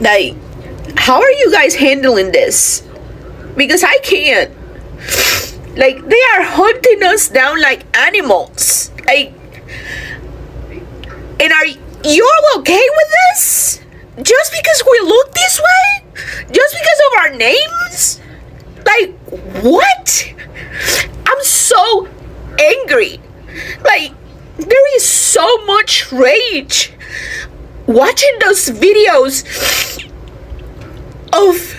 Like, how are you guys handling this? Because I can't. Like, they are hunting us down like animals. Like, and are you all okay with this? Just because we look this way? Just because of our names? Like, what? I'm so angry. Like, there is so much rage watching those videos of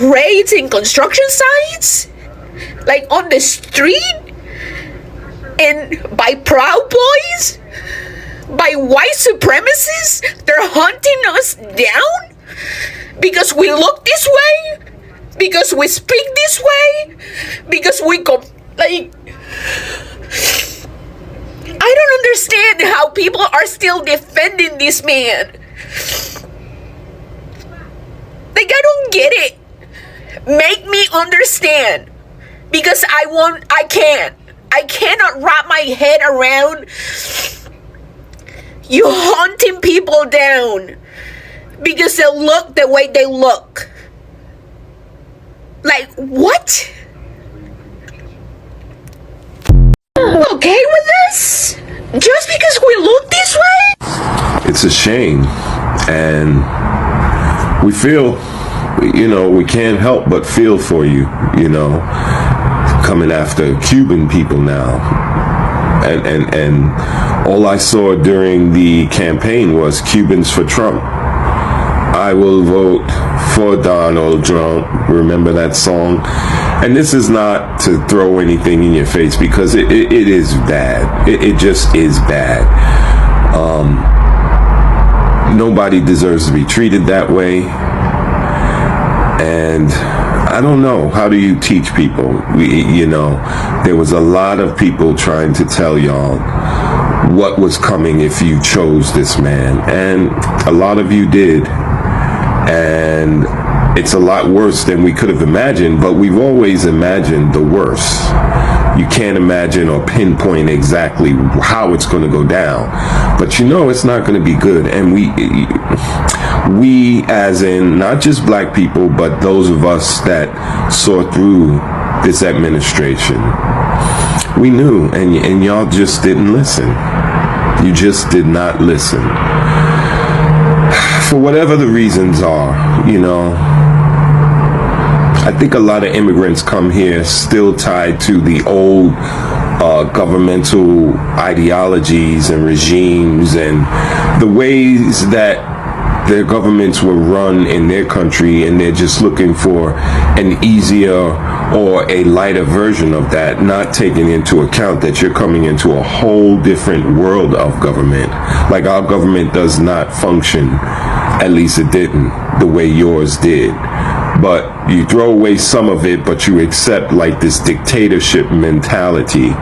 raids in construction sites, like on the street, and by Proud Boys, by white supremacists. They're hunting us down because we look this way, because we speak this way, because we go like. I don't understand how people are still defending this man. Like, I don't get it. Make me understand. Because I can't. I cannot wrap my head around you hunting people down because they look the way they look. Like, what? Okay with this? Just because we look this way? It's a shame. And we feel, we can't help but feel for you, coming after Cuban people now. And all I saw during the campaign was Cubans for Trump. I will vote for Donald Trump. Remember that song? And this is not to throw anything in your face because it is bad. It just is bad. Nobody deserves to be treated that way. And I don't know. How do you teach people? There was a lot of people trying to tell y'all what was coming if you chose this man. And a lot of you did. And it's a lot worse than we could have imagined, but we've always imagined the worst. You can't imagine or pinpoint exactly how it's going to go down, but it's not going to be good. And we as in not just black people, but those of us that saw through this administration, we knew, and y'all just didn't listen. You just did not listen. For whatever the reasons are, I think a lot of immigrants come here still tied to the old governmental ideologies and regimes and the ways that their governments were run in their country, and they're just looking for an easier or a lighter version of that, not taking into account that you're coming into a whole different world of government. Like, our government does not function, at least it didn't, the way yours did. But you throw away some of it, but you accept like this dictatorship mentality.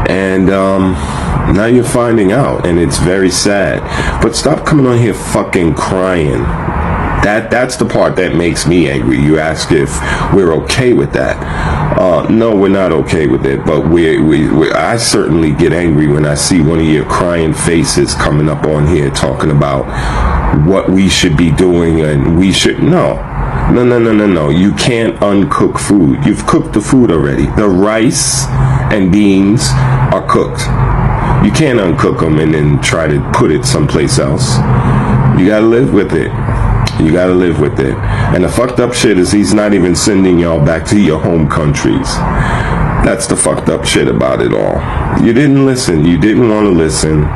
And now you're finding out, and it's very sad. But stop coming on here fucking crying. That's the part that makes me angry. You ask if we're okay with that. No, we're not okay with it. But I certainly get angry when I see one of your crying faces coming up on here talking about what we should be doing, and we should no. You can't uncook food. You've cooked the food already. The rice and beans are cooked. You can't uncook them and then try to put it someplace else. You gotta live with it. You gotta live with it. And the fucked up shit is he's not even sending y'all back to your home countries. That's the fucked up shit about it all. You didn't listen. You didn't want to listen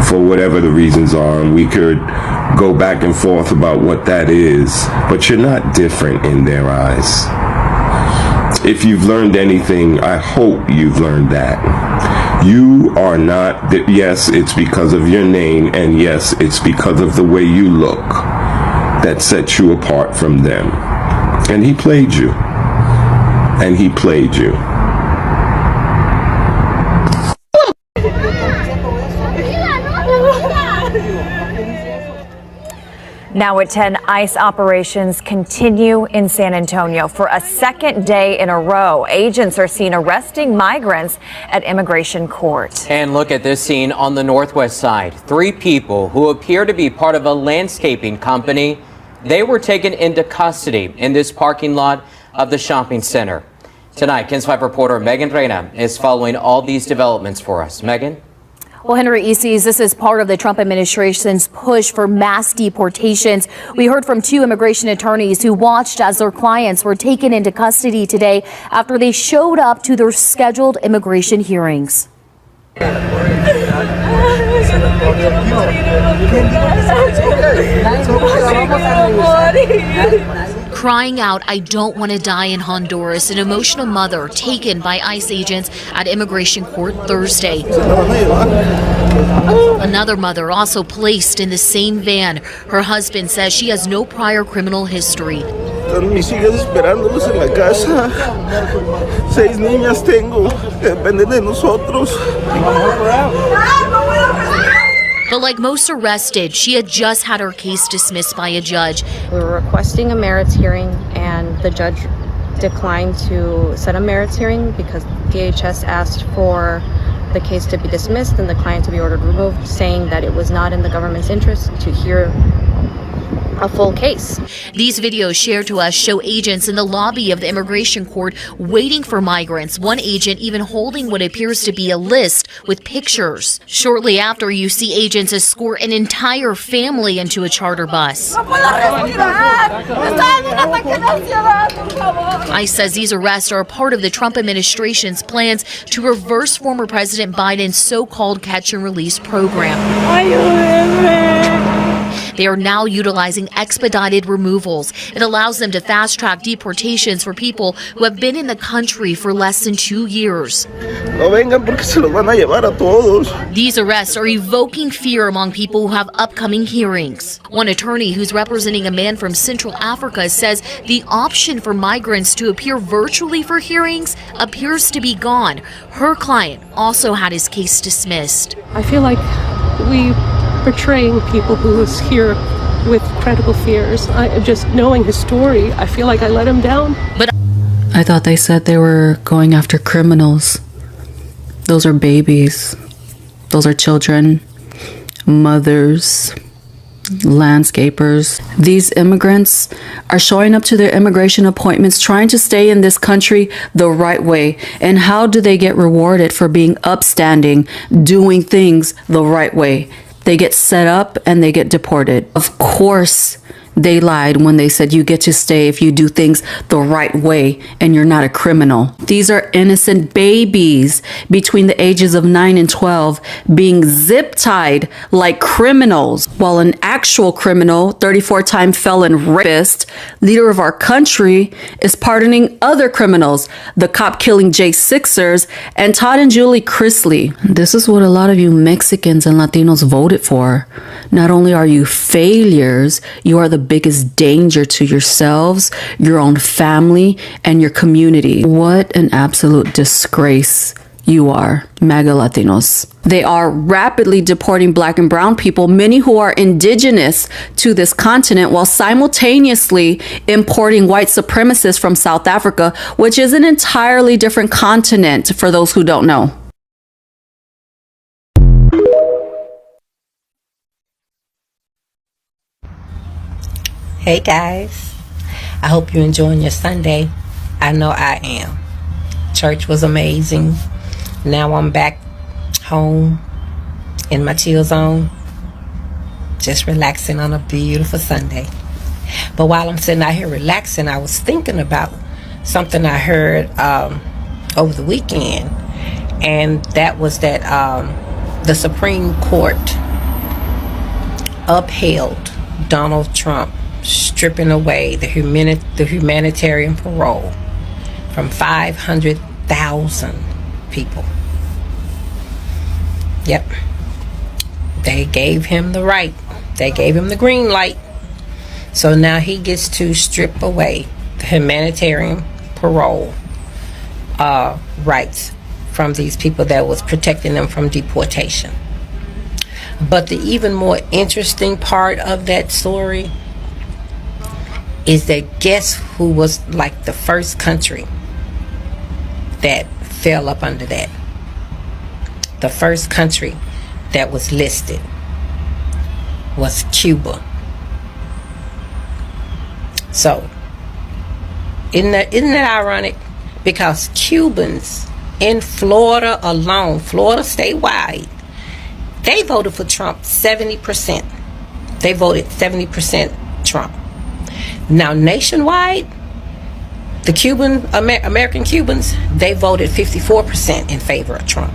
for whatever the reasons are, and we could go back and forth about what that is, but you're not different in their eyes. If you've learned anything, I hope you've learned that. You are not, yes, it's because of your name, and yes, it's because of the way you look that sets you apart from them. And he played you. And he played you. Now at 10, ICE operations continue in San Antonio for a second day in a row. Agents are seen arresting migrants at immigration court. And look at this scene on the northwest side. 3 people who appear to be part of a landscaping company They were taken into custody in this parking lot of the shopping center. Tonight, KENS 5 reporter Megan Reyna is following all these developments for us. Megan? Well, Henry Easties, this is part of the Trump administration's push for mass deportations. We heard from two immigration attorneys who watched as their clients were taken into custody today after they showed up to their scheduled immigration hearings. Crying out, "I don't want to die in Honduras," an emotional mother taken by ICE agents at immigration court Thursday. Another mother also placed in the same van. Her husband says she has no prior criminal history. Mis hijas esperándolos en la casa. 6 niñas tengo que dependen de nosotros. But like most arrested, she had just had her case dismissed by a judge. We were requesting a merits hearing, and the judge declined to set a merits hearing because DHS asked for the case to be dismissed and the client to be ordered removed, saying that it was not in the government's interest to hear a full case. These videos shared to us show agents in the lobby of the immigration court waiting for migrants, one agent even holding what appears to be a list with pictures. Shortly after, you see agents escort an entire family into a charter bus. ICE says these arrests are a part of the Trump administration's plans to reverse former President Biden's so-called catch and release program. They are now utilizing expedited removals. It allows them to fast-track deportations for people who have been in the country for less than 2 years. These arrests are evoking fear among people who have upcoming hearings. One attorney who's representing a man from Central Africa says the option for migrants to appear virtually for hearings appears to be gone. Her client also had his case dismissed. I feel like we portraying people who is here with credible fears. Just knowing his story, I feel like I let him down. But I thought they said they were going after criminals. Those are babies. Those are children, mothers, landscapers. These immigrants are showing up to their immigration appointments trying to stay in this country the right way. And how do they get rewarded for being upstanding, doing things the right way? They get set up and they get deported. Of course, they lied when they said you get to stay if you do things the right way and you're not a criminal. These are innocent babies between the ages of 9 and 12 being zip-tied like criminals, while an actual criminal, 34-time felon rapist, leader of our country, is pardoning other criminals, the cop-killing J6ers and Todd and Julie Chrisley. This is what a lot of you Mexicans and Latinos voted for. Not only are you failures, you are the biggest danger to yourselves, your own family, and your community. What an absolute disgrace you are, MAGA Latinos. They are rapidly deporting Black and brown people, many who are indigenous to this continent, while simultaneously importing white supremacists from South Africa, which is an entirely different continent for those who don't know. Hey guys, I hope you're enjoying your Sunday. I know I am. Church was amazing. Now I'm back home in my chill zone, just relaxing on a beautiful Sunday. But while I'm sitting out here relaxing, I was thinking about something I heard over the weekend, and that was that the Supreme Court upheld Donald Trump stripping away the humanitarian parole from 500,000 people. Yep. They gave him the right. They gave him the green light. So now he gets to strip away the humanitarian parole rights from these people that was protecting them from deportation. But the even more interesting part of that story is that guess who was like the first country that fell up under that? The first country that was listed was Cuba. So, isn't that ironic? Because Cubans in Florida alone, Florida statewide, they voted for Trump 70%. They voted 70% Trump. Now, nationwide, the American Cubans, they voted 54% in favor of Trump.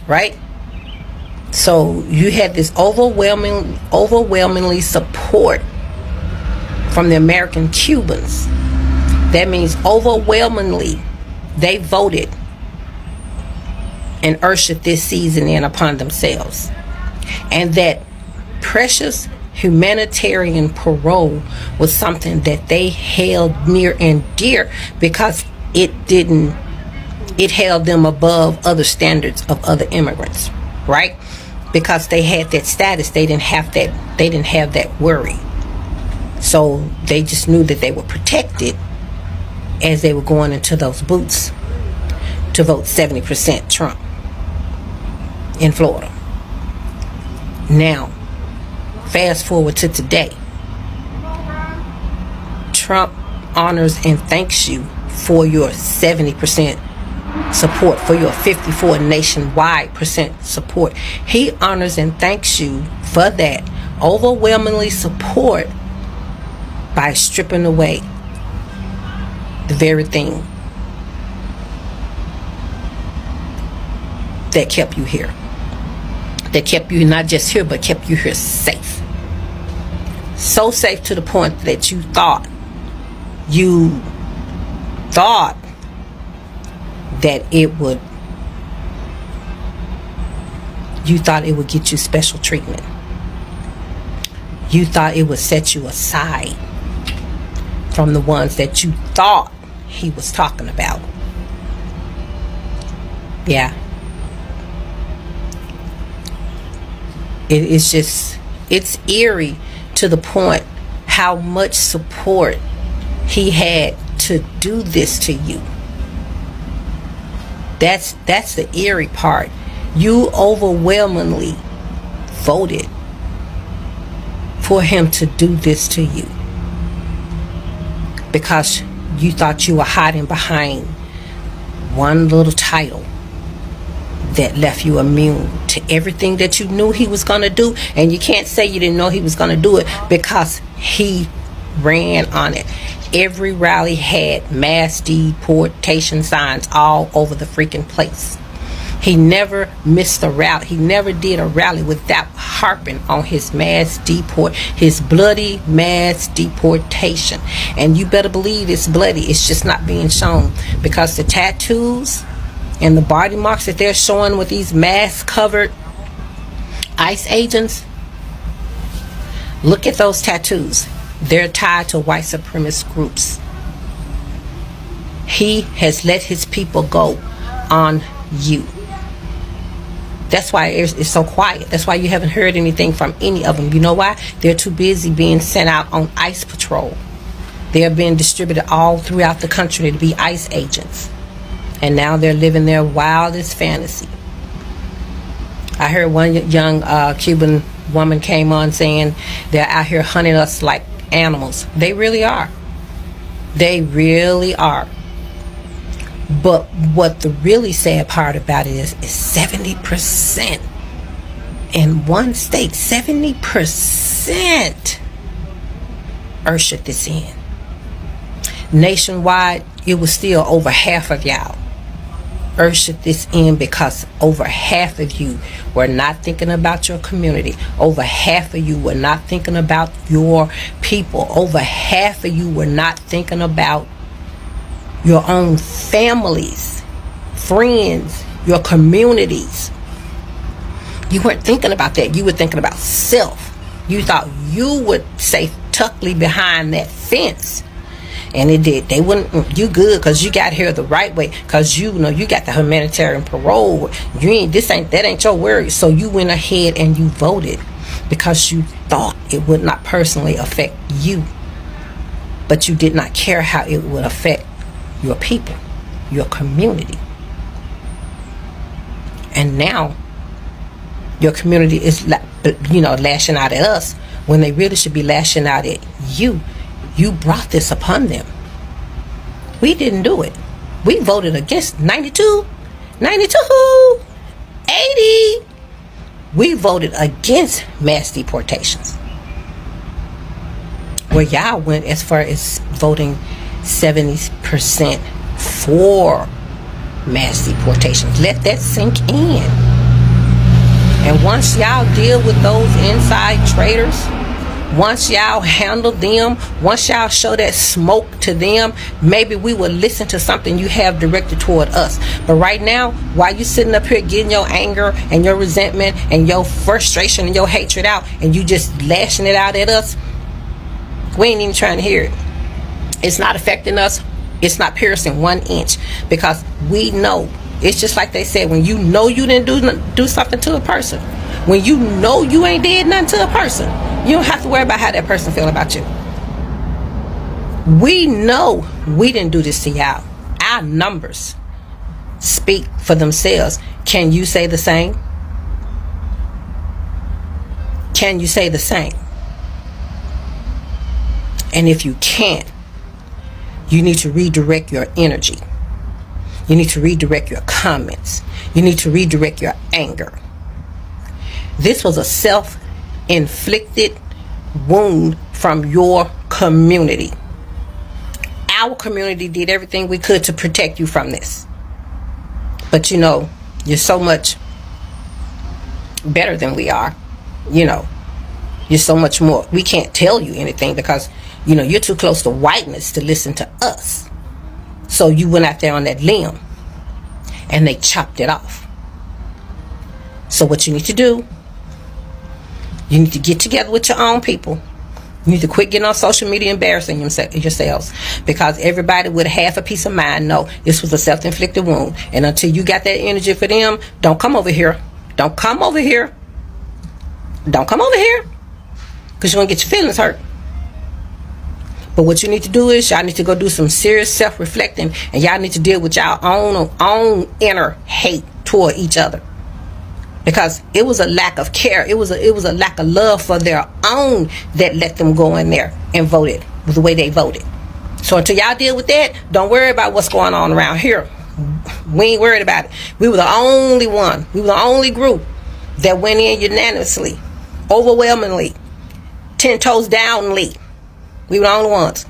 Right? So you had this overwhelmingly support from the American Cubans. That means overwhelmingly they voted and ushered this season in upon themselves. And that precious humanitarian parole was something that they held near and dear, because it held them above other standards of other immigrants, right? Because they had that status, they didn't have that worry. So they just knew that they were protected as they were going into those booths to vote 70% Trump in Florida. Now, fast forward to today. Trump honors and thanks you for your 70% support, for your 54 nationwide percent support. He honors and thanks you for that overwhelmingly support by stripping away the very thing that kept you here. That kept you not just here, but kept you here safe. So safe to the point that you thought that it would get you special treatment. You thought it would set you aside from the ones that you thought he was talking about. Yeah. It's eerie to the point how much support he had to do this to you. That's the eerie part. You overwhelmingly voted for him to do this to you because you thought you were hiding behind one little title that left you immune to everything that you knew he was going to do. And you can't say you didn't know he was going to do it, because he ran on it. Every rally had mass deportation signs all over the freaking place. He never missed a rally. He never did a rally without harping on his his bloody mass deportation. And you better believe it's bloody. It's just not being shown, because the tattoos and the body marks that they're showing with these mask-covered ICE agents, look at those tattoos. They're tied to white supremacist groups. He has let his people go on you. That's why it's so quiet. That's why you haven't heard anything from any of them. You know why? They're too busy being sent out on ICE patrol. They're being distributed all throughout the country to be ICE agents. And now they're living their wildest fantasy. I heard one young Cuban woman came on saying they're out here hunting us like animals. They really are. They really are. But what the really sad part about it is 70% in one state, 70% ushered this in. Nationwide, it was still over half of y'all ushered this in, because over half of you were not thinking about your community. Over half of you were not thinking about your people. Over half of you were not thinking about your own families, friends, your communities. You weren't thinking about that. You were thinking about self. You thought you would stay tuckly behind that fence. And it did. They wouldn't. You good because you got here the right way, because you know you got the humanitarian parole. That ain't your worry. So you went ahead and you voted because you thought it would not personally affect you, but you did not care how it would affect your people, your community. And now your community is, lashing out at us when they really should be lashing out at you. You brought this upon them. We didn't do it. We voted against 92, 80. We voted against mass deportations. Where y'all went as far as voting 70% for mass deportations. Let that sink in. And once y'all deal with those inside traitors, once y'all handle them, once y'all show that smoke to them, maybe we will listen to something you have directed toward us. But right now, while you sitting up here getting your anger and your resentment and your frustration and your hatred out, and you just lashing it out at us, we ain't even trying to hear it. It's not affecting us. It's not piercing 1 inch, because we know. It's just like they said, when you know you didn't do something to a person, when you know you ain't did nothing to a person, you don't have to worry about how that person feel about you. We know we didn't do this to y'all. Our numbers speak for themselves. Can you say the same? Can you say the same? And if you can't, you need to redirect your energy. You need to redirect your comments. You need to redirect your anger. This was a self-inflicted wound from your community. Our community did everything we could to protect you from this. But you know, you're so much better than we are. You know, you're so much more. We can't tell you anything because, you know, you're too close to whiteness to listen to us. So you went out there on that limb and they chopped it off. So what you need to do, you need to get together with your own people. You need to quit getting on social media embarrassing yourselves, because everybody with half a peace of mind know this was a self-inflicted wound. And until you got that energy for them, don't come over here. Don't come over here. Don't come over here, because you're going to get your feelings hurt. But what you need to do is y'all need to go do some serious self-reflecting, and y'all need to deal with y'all own inner hate toward each other, because it was a lack of care. It was a lack of love for their own that let them go in there and voted with the way they voted. So until y'all deal with that, don't worry about what's going on around here. We ain't worried about it. We were the only one. We were the only group that went in unanimously, overwhelmingly, 10 toes downly. We were the only ones.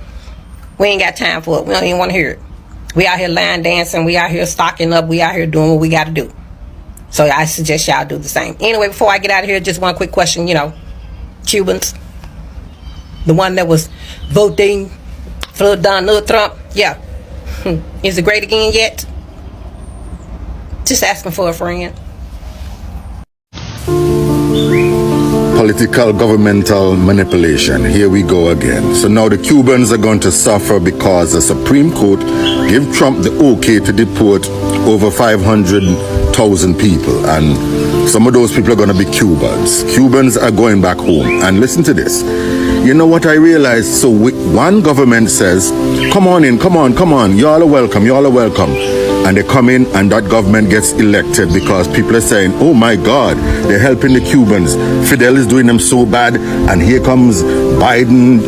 We ain't got time for it. We don't even want to hear it. We out here line dancing. We out here stocking up. We out here doing what we got to do. So I suggest y'all do the same. Anyway, before I get out of here, just one quick question. You know, Cubans, the one that was voting for Donald Trump, yeah. Is it great again yet? Just asking for a friend. Political governmental manipulation. Here we go again. So now the Cubans are going to suffer because the Supreme Court gave Trump the okay to deport over 500,000 people, and some of those people are going to be Cubans. Cubans are going back home. And listen to this. You know what I realized? So one government says, come on in, come on, y'all are welcome, and they come in and that government gets elected because people are saying, oh my God, they're helping the Cubans. Fidel is doing them so bad, and here comes Biden,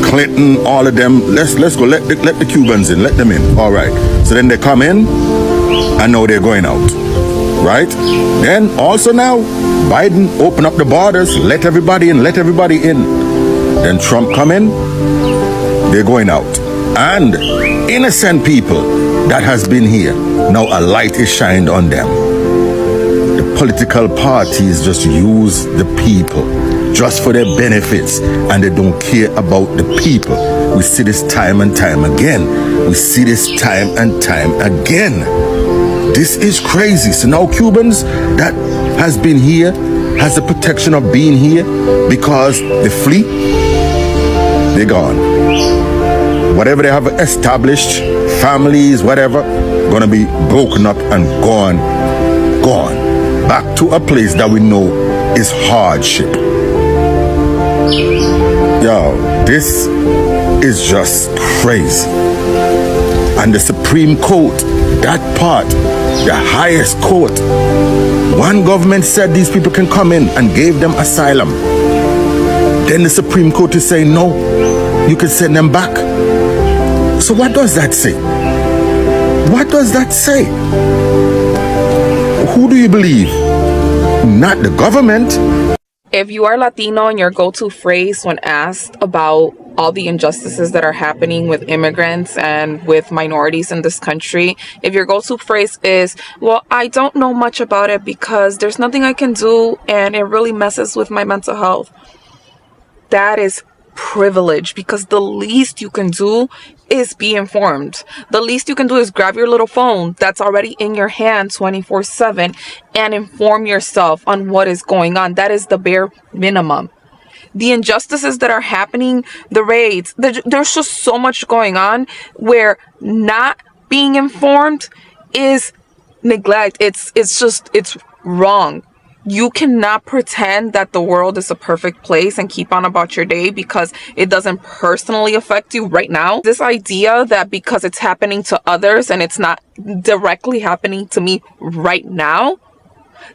Clinton, all of them. Let's go, let the Cubans in, let them in. All right. So then they come in, and now they're going out. Right? Then also now, Biden open up the borders, let everybody in. Then Trump come in, they're going out. And innocent people that has been here, now a light is shined on them. The political parties just use the people just for their benefits, and they don't care about the people. We see this time and time again. This is crazy. So now Cubans that has been here, has the protection of being here, because they flee, they're gone. Whatever they have established, families, whatever, gonna be broken up and gone. Back to a place that we know is hardship. Yo, this is just crazy. And the Supreme Court, that part, the highest court, one government said these people can come in and gave them asylum. then the Supreme Court is saying no, you can send them back. So what does that say? What does that say? Who do you believe? Not the government. If you are Latino and your go-to phrase when asked about all the injustices that are happening with immigrants and with minorities in this country, if your go-to phrase is, well, I don't know much about it because there's nothing I can do and it really messes with my mental health, that is privilege, because the least you can do is be informed. The least you can do is grab your little phone that's already in your hand 24/7 and inform yourself on what is going on. That is the bare minimum. The injustices that are happening, the raids, there's just so much going on where not being informed is neglect. It's wrong. You cannot pretend that the world is a perfect place and keep on about your day because it doesn't personally affect you right now. This idea that because it's happening to others and it's not directly happening to me right now,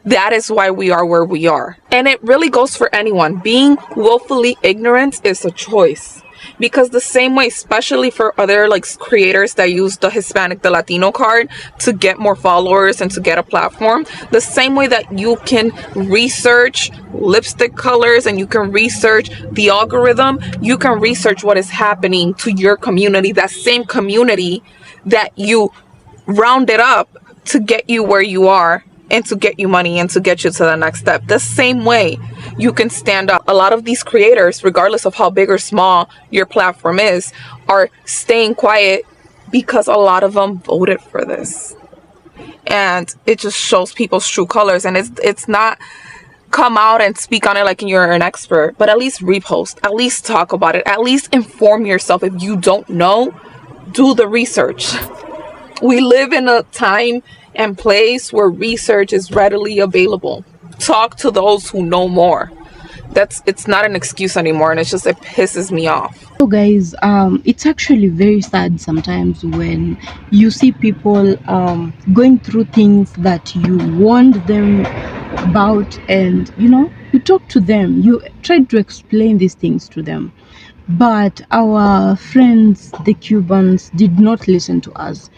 that is why we are where we are. And it really goes for anyone. Being willfully ignorant is a choice. Because the same way, especially for other creators that use the Hispanic, the Latino card to get more followers and to get a platform, the same way that you can research lipstick colors and you can research the algorithm, you can research what is happening to your community, that same community that you rounded up to get you where you are and to get you money and to get you to the next step. The same way you can stand up. A lot of these creators, regardless of how big or small your platform is, are staying quiet because a lot of them voted for this. And it just shows people's true colors. And it's not come out and speak on it like you're an expert, but at least repost, at least talk about it, at least inform yourself. If you don't know, do the research. We live in a time and place where research is readily available. Talk to those who know more. It's not an excuse anymore, and it pisses me off. So guys, it's actually very sad sometimes when you see people going through things that you warned them about, and you talk to them, you try to explain these things to them. But our friends, the Cubans, did not listen to us.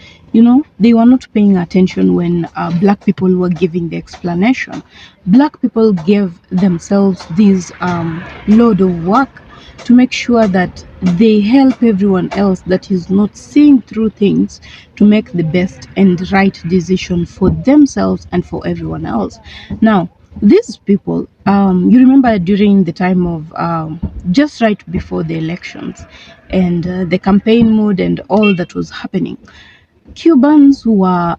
They were not paying attention when black people were giving the explanation. Black people gave themselves this load of work to make sure that they help everyone else that is not seeing through things to make the best and right decision for themselves and for everyone else. Now, these people, you remember during the time of just right before the elections and the campaign mood and all that was happening, Cubans who were,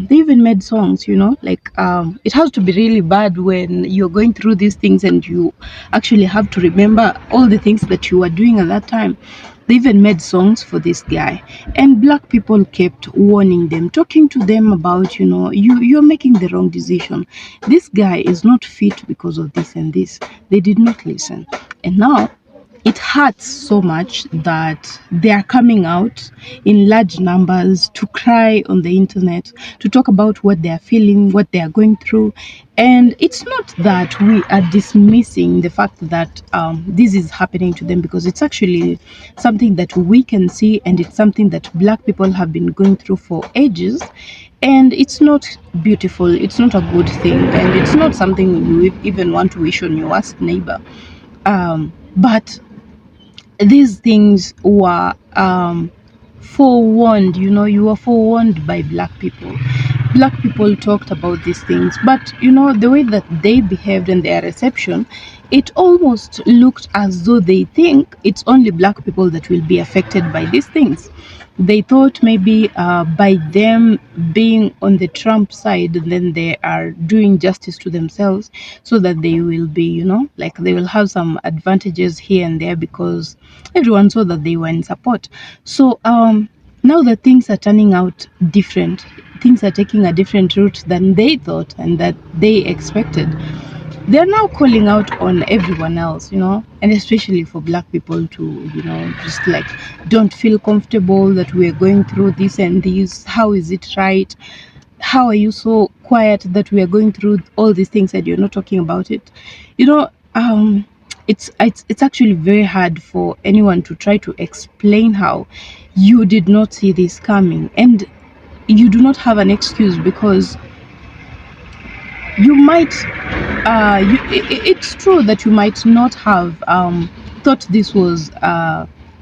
they even made songs, it has to be really bad when you're going through these things and you actually have to remember all the things that you were doing at that time. They even made songs for this guy, and black people kept warning them, talking to them about, you're making the wrong decision. This guy is not fit because of this and this. They did not listen. And now it hurts so much that they are coming out in large numbers to cry on the internet, to talk about what they are feeling, what they are going through. And it's not that we are dismissing the fact that this is happening to them, because it's actually something that we can see, and it's something that black people have been going through for ages. And it's not beautiful, it's not a good thing, and it's not something you even want to wish on your worst neighbor. But these things were forewarned. You were forewarned by black people. Black people talked about these things, but the way that they behaved and their reception, it almost looked as though they think it's only black people that will be affected by these things. They thought maybe by them being on the Trump side, then they are doing justice to themselves, so that they will be, they will have some advantages here and there, because everyone saw that they were in support. So now that things are turning out different, things are taking a different route than they thought and that they expected, they're now calling out on everyone else, and especially for black people to, just don't feel comfortable that we're going through this and this. How is it right? How are you so quiet that we are going through all these things and you're not talking about it? it's actually very hard for anyone to try to explain how you did not see this coming, and you do not have an excuse because you might it's true that you might not have thought this was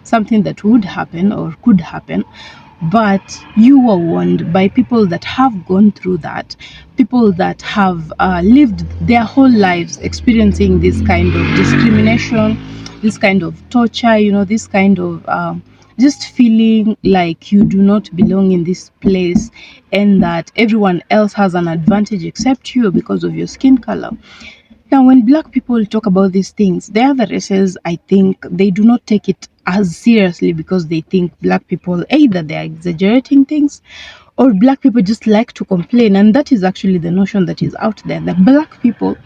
something that would happen or could happen, but you were warned by people that have gone through that, people that have lived their whole lives experiencing this kind of discrimination, this kind of torture, this kind of just feeling like you do not belong in this place and that everyone else has an advantage except you because of your skin color. Now, when black people talk about these things, the other races, I think, they do not take it as seriously because they think black people either they are exaggerating things or black people just like to complain. And that is actually the notion that is out there, that black people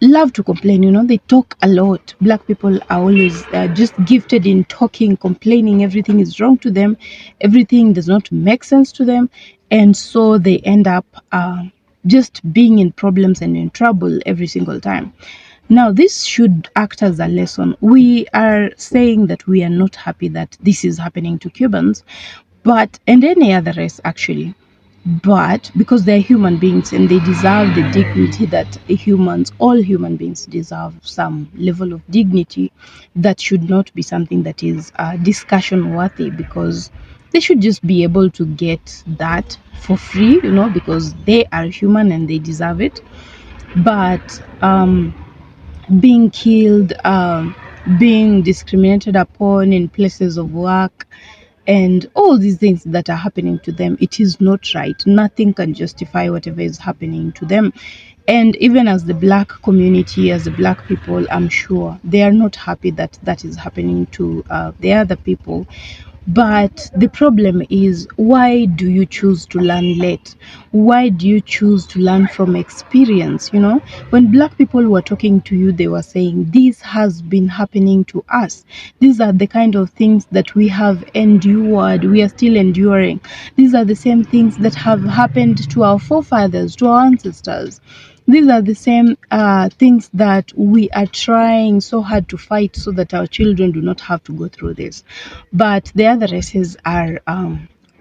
love to complain. They talk a lot. Black people are always just gifted in talking, complaining. Everything is wrong to them, everything does not make sense to them, and so they end up just being in problems and in trouble every single time. Now, this should act as a lesson. We are saying that we are not happy that this is happening to Cubans, but and any other race actually, but because they're human beings and they deserve the dignity that all human beings deserve, some level of dignity that should not be something that is discussion worthy, because they should just be able to get that for free, because they are human and they deserve it. But being killed, being discriminated upon in places of work, and all these things that are happening to them, it is not right. Nothing can justify whatever is happening to them. And even as the black community, as the black people, I'm sure they are not happy that that is happening to the other people. But the problem is, why do you choose to learn late? Why do you choose to learn from experience? When black people were talking to you, they were saying, this has been happening to us. These are the kind of things that we have endured, we are still enduring. These are the same things that have happened to our forefathers, to our ancestors. These are the same things that we are trying so hard to fight so that our children do not have to go through this. But the other races are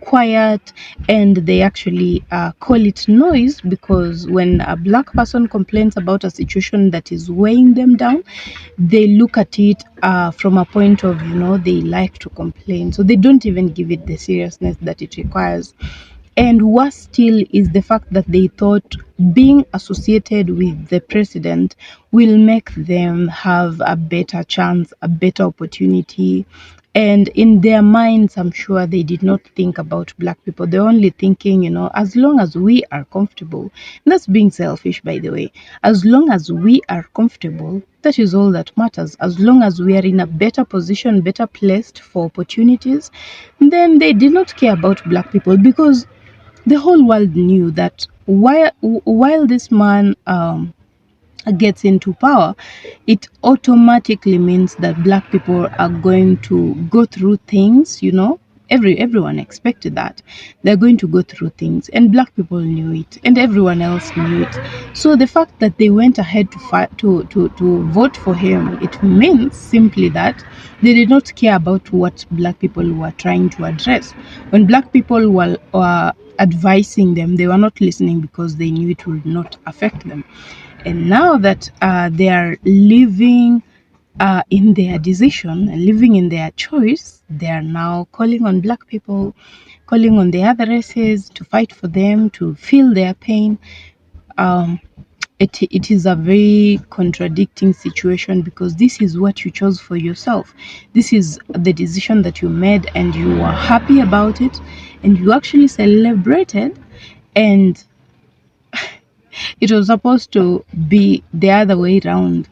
quiet, and they actually call it noise, because when a black person complains about a situation that is weighing them down, they look at it from a point of, they like to complain. So they don't even give it the seriousness that it requires. And worse still is the fact that they thought being associated with the president will make them have a better chance, a better opportunity. And in their minds, I'm sure they did not think about black people. They're only thinking, as long as we are comfortable, that's being selfish, by the way. As long as we are comfortable, that is all that matters. As long as we are in a better position, better placed for opportunities, then they did not care about black people, because the whole world knew that while this man gets into power, it automatically means that black people are going to go through things. Everyone expected that they're going to go through things, and black people knew it, and everyone else knew it. So the fact that they went ahead to fight to vote for him, it means simply that they did not care about what black people were trying to address. When black people were advising them, they were not listening because they knew it would not affect them. And now that they are living in their decision and living in their choice, they are now calling on black people, calling on the other races to fight for them, to feel their pain. Um, it is a very contradicting situation, because this is what you chose for yourself. This is the decision that you made, and you were happy about it, and you actually celebrated. And it was supposed to be the other way around,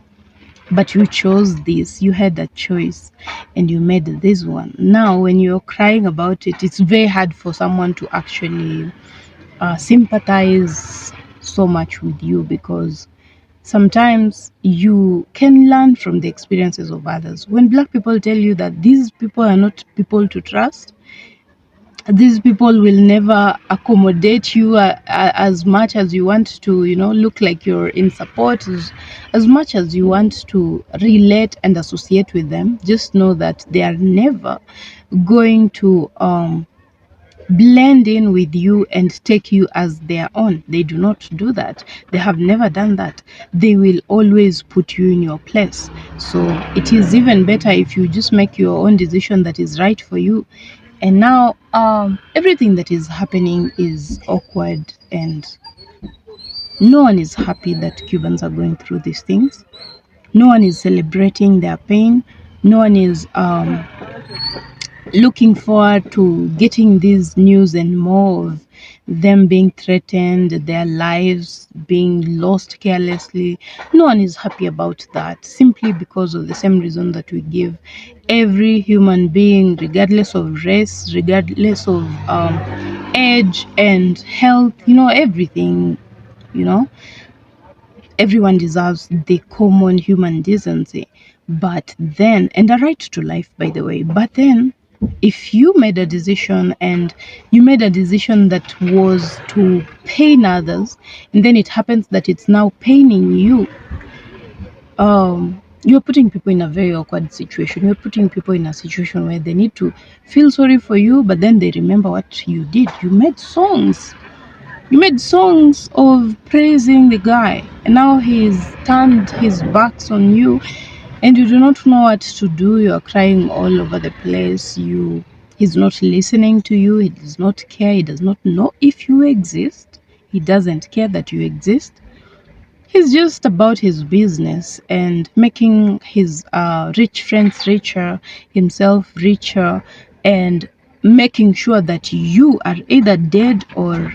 but you chose this. You had a choice and you made this one. Now, when you're crying about it, it's very hard for someone to actually sympathize so much with you, because sometimes you can learn from the experiences of others. When black people tell you that these people are not people to trust, these people will never accommodate you as much as you want to, look like you're in support, as much as you want to relate and associate with them. Just know that they are never going to blend in with you and take you as their own. They do not do that. They have never done that. They will always put you in your place. So it is even better if you just make your own decision that is right for you. And now everything that is happening is awkward, and no one is happy that Cubans are going through these things. No one is celebrating their pain. No one is looking forward to getting this news and more of them being threatened, their lives being lost carelessly. No one is happy about that, simply because of the same reason that we give every human being, regardless of race, regardless of age and health, everything, you know everyone deserves the common human decency, but then, and a right to life, by the way. But then, if you made a decision and you made a decision that was to pain others, and then it happens that it's now paining you, you're putting people in a very awkward situation. You're putting people in a situation where they need to feel sorry for you, but then they remember what you did. You made songs of praising the guy, and now he's turned his backs on you, and you do not know what to do. You are crying all over the place. He's not listening to you. He does not care. He does not know if you exist. He doesn't care that you exist. He's just about his business and making his rich friends richer, himself richer, and making sure that you are either dead or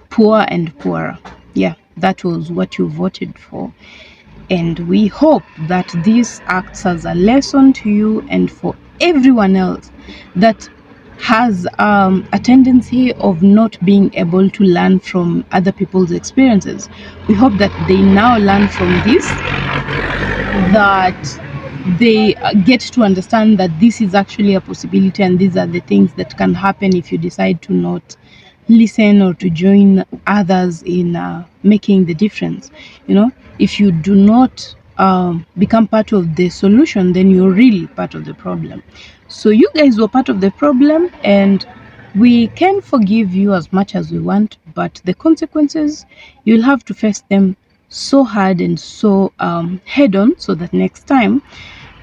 poor and poorer. Yeah, that was what you voted for. And we hope that this acts as a lesson to you and for everyone else that has a tendency of not being able to learn from other people's experiences. We hope that they now learn from this, that they get to understand that this is actually a possibility, and these are the things that can happen if you decide to not listen or to join others in making the difference. If you do not become part of the solution, then you're really part of the problem. So you guys were part of the problem, and we can forgive you as much as we want, but the consequences, you'll have to face them so hard and so head on, so that next time,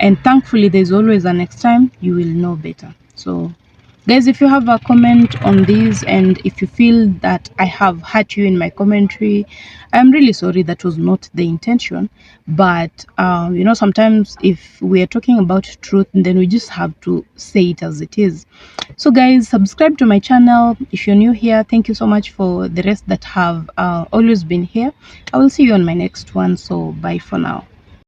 and thankfully there's always a next time, you will know better. So guys, if you have a comment on this, and if you feel that I have hurt you in my commentary, I'm really sorry. That was not the intention. But sometimes if we are talking about truth, then we just have to say it as it is. So guys, subscribe to my channel if you're new here. Thank you so much for the rest that have always been here. I will see you on my next one. So bye for now.